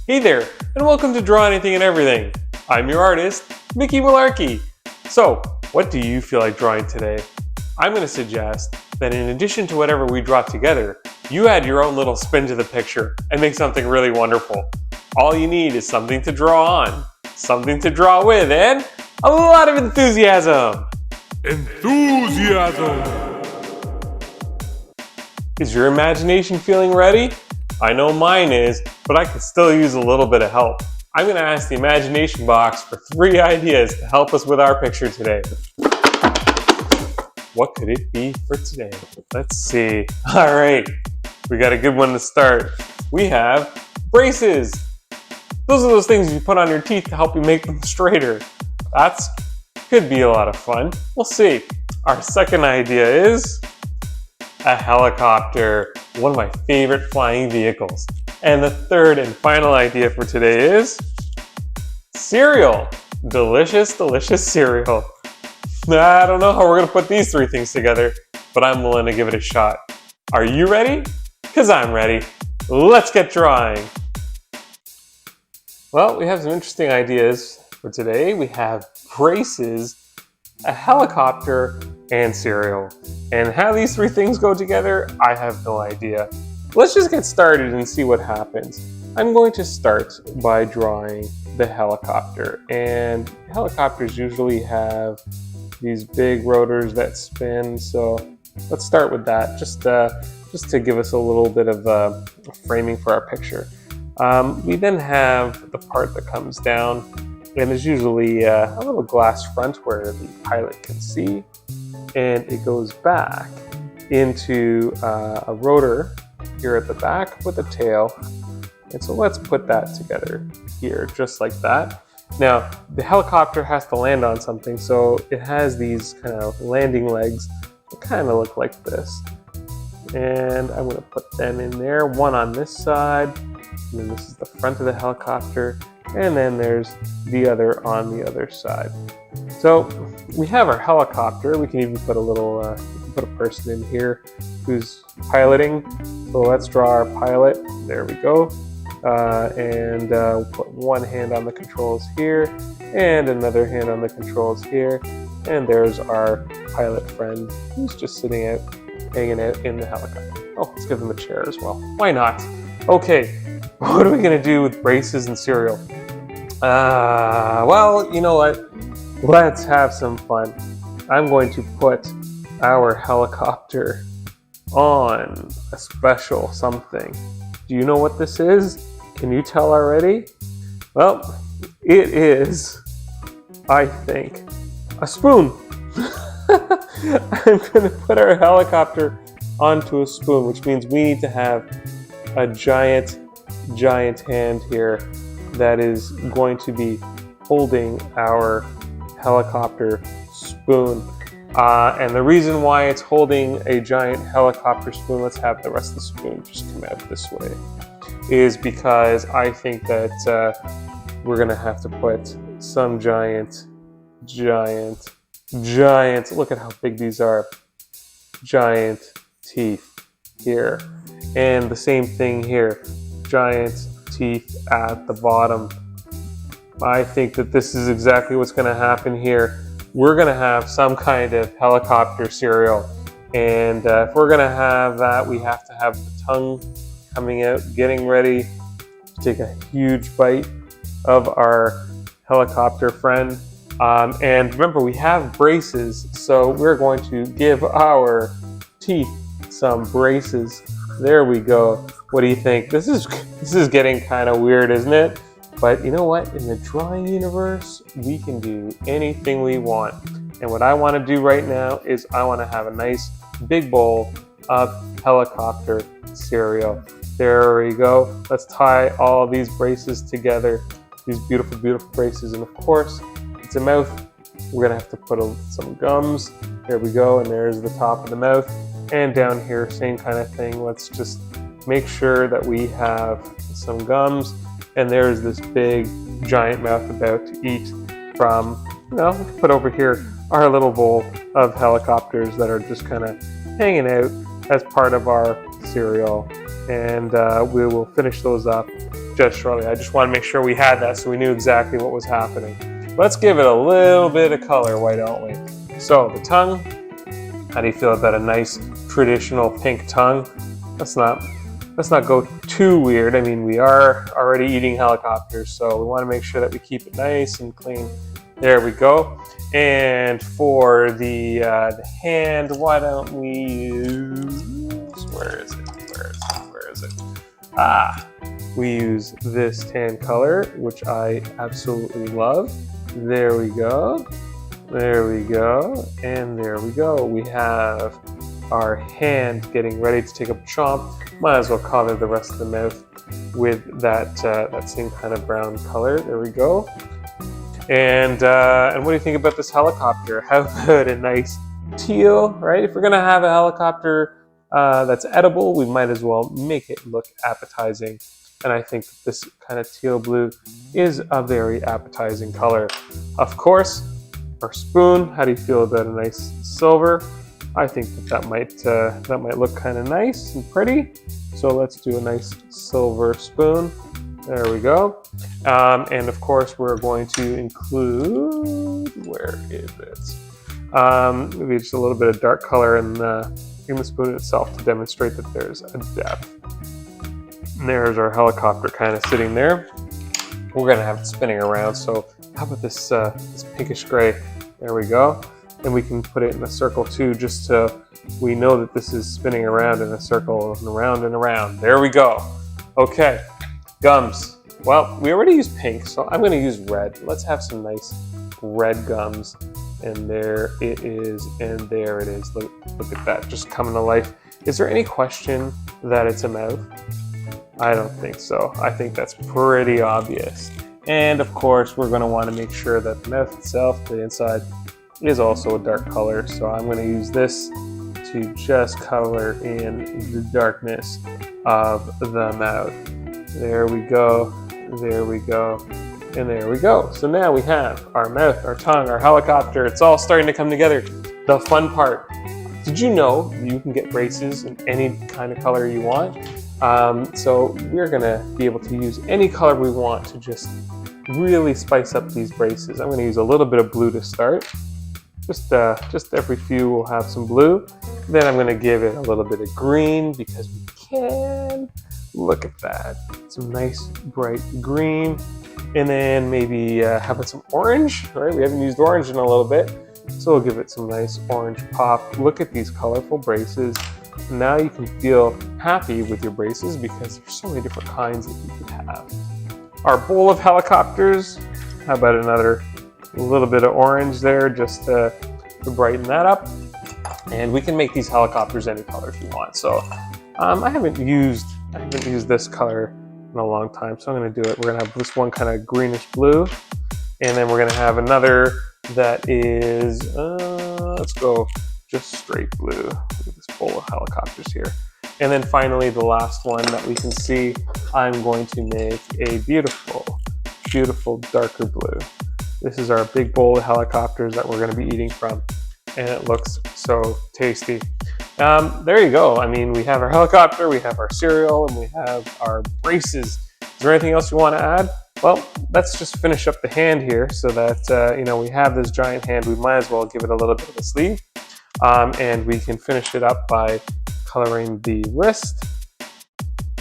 Hey there, and welcome to Draw Anything and Everything. I'm your artist, Mickey Malarky. So, what do you feel like drawing today? I'm going to suggest that in addition to whatever we draw together, you add your own little spin to the picture and make something really wonderful. All you need is something to draw on, something to draw with, and a lot of enthusiasm. Enthusiasm! Is your imagination feeling ready? I know mine is, but I could still use a little bit of help. I'm going to ask the imagination box for 3 ideas to help us with our picture today. What could it be for today? Let's see. All right, we got a good one to start. We have braces. Those are those things you put on your teeth to help you make them straighter. That's could be a lot of fun. We'll see. Our second idea is a helicopter, one of my favorite flying vehicles. And the third and final idea for today is cereal. Delicious, delicious cereal. I don't know how we're gonna put these 3 things together, but I'm willing to give it a shot. Are you ready? Because I'm ready. Let's get drawing. Well, we have some interesting ideas for today. We have braces, a helicopter, and cereal. And how these 3 things go together, I have no idea. Let's just get started and see what happens. I'm going to start by drawing the helicopter. And helicopters usually have these big rotors that spin, so let's start with that, just to give us a little bit of framing for our picture. We then have the part that comes down, and there's usually a little glass front where the pilot can see, and it goes back into a rotor here at the back with a tail. And so let's put that together here, just like that. Now, the helicopter has to land on something, so it has these kind of landing legs that kind of look like this. And I'm going to put them in there, one on this side, and then this is the front of the helicopter, and then there's the other on the other side. So we have our helicopter. We can even put a little, put a person in here who's piloting. So let's draw our pilot. There we go. And we'll put one hand on the controls here, and another hand on the controls here. And there's our pilot friend who's just sitting out, hanging out in the helicopter. Oh, let's give them a chair as well. Why not? Okay, what are we gonna do with braces and cereal? Well, you know what? Let's have some fun. I'm going to put our helicopter on a special something. Do you know what this is? Can you tell already? Well, it is, I think, a spoon. I'm going to put our helicopter onto a spoon, which means we need to have a giant hand here that is going to be holding our helicopter spoon. And the reason why it's holding a giant helicopter spoon, let's have the rest of the spoon just come out this way, is because I think that we're gonna have to put some giant, look at how big these are, giant teeth here. And the same thing here, giant teeth at the bottom. I think that this is exactly what's gonna happen here. We're gonna have some kind of helicopter cereal. And if we're gonna have that, we have to have the tongue coming out, getting ready to take a huge bite of our helicopter friend. And remember, we have braces, so we're going to give our teeth some braces. There we go. What do you think? This is getting kind of weird, isn't it? But you know what? In the drawing universe, we can do anything we want. And what I want to do right now is I want to have a nice big bowl of helicopter cereal. There we go. Let's tie all these braces together. These beautiful, beautiful braces. And of course, it's a mouth. We're going to have to put some gums. There we go. And there's the top of the mouth. And down here, same kind of thing. Let's just make sure that we have some gums. And there's this big, giant mouth about to eat from, we can put over here our little bowl of helicopters that are just kind of hanging out as part of our cereal. And we will finish those up just shortly. I just want to make sure we had that so we knew exactly what was happening. Let's give it a little bit of color, why don't we? So the tongue, how do you feel about a nice traditional pink tongue? Let's not go too weird. I mean, we are already eating helicopters, so we want to make sure that we keep it nice and clean. There we go. And for the hand, why don't we use, where is it? We use this tan color, which I absolutely love. There we go. There we go. And there we go. We have our hand getting ready to take up a chomp. Might as well color the rest of the mouth with that same kind of brown color. There we go. And what do you think about this helicopter? How about a nice teal, right? If we're gonna have a helicopter that's edible, we might as well make it look appetizing. And I think this kind of teal blue is a very appetizing color. Of course, our spoon, how do you feel about a nice silver? I think that might look kind of nice and pretty. So let's do a nice silver spoon. There we go. And of course, we're going to include, where is it? Maybe just a little bit of dark color in the spoon itself to demonstrate that there's a depth. And there's our helicopter kind of sitting there. We're gonna have it spinning around. So how about this pinkish gray? There we go. And we can put it in a circle too, just so we know that this is spinning around in a circle and around and around. There we go. Okay, gums. Well, we already used pink, so I'm gonna use red. Let's have some nice red gums. And there it is, and there it is. Look at that, just coming to life. Is there any question that it's a mouth? I don't think so. I think that's pretty obvious. And of course, we're gonna wanna make sure that the mouth itself, the inside, is also a dark color. So I'm gonna use this to just color in the darkness of the mouth. There we go, there we go, and there we go. So now we have our mouth, our tongue, our helicopter. It's all starting to come together. The fun part. Did you know you can get braces in any kind of color you want? So we're gonna be able to use any color we want to just really spice up these braces. I'm gonna use a little bit of blue to start. Just every few we'll have some blue. Then I'm gonna give it a little bit of green because we can. Look at that, some nice bright green. And then maybe how about some orange, right? We haven't used orange in a little bit. So we'll give it some nice orange pop. Look at these colorful braces. Now you can feel happy with your braces because there's so many different kinds that you could have. Our bowl of helicopters, how about another little bit of orange there just to brighten that up. And we can make these helicopters any color if you want. So I haven't used this color in a long time, so I'm gonna do it. We're gonna have this one kind of greenish blue, and then we're gonna have another that is, let's go just straight blue. Look at this bowl of helicopters here. And then finally, the last one that we can see, I'm going to make a beautiful, beautiful darker blue. This is our big bowl of helicopters that we're gonna be eating from, and it looks so tasty. There you go. I mean, we have our helicopter, we have our cereal, and we have our braces. Is there anything else you want to add? Well, let's just finish up the hand here so that, we have this giant hand. We might as well give it a little bit of a sleeve. And we can finish it up by coloring the wrist.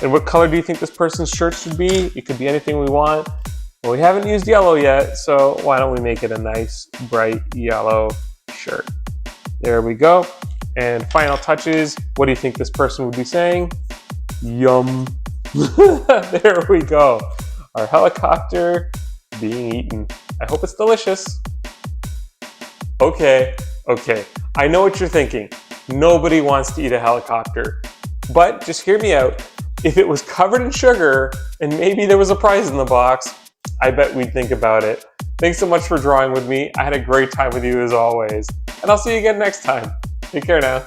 And what color do you think this person's shirt should be? It could be anything we want. Well, we haven't used yellow yet, so why don't we make it a nice, bright yellow shirt? There we go. And final touches, what do you think this person would be saying? Yum. There we go. Our helicopter being eaten. I hope it's delicious. Okay. I know what you're thinking. Nobody wants to eat a helicopter. But just hear me out. If it was covered in sugar and maybe there was a prize in the box, I bet we'd think about it. Thanks so much for drawing with me. I had a great time with you as always. And I'll see you again next time. Take care now.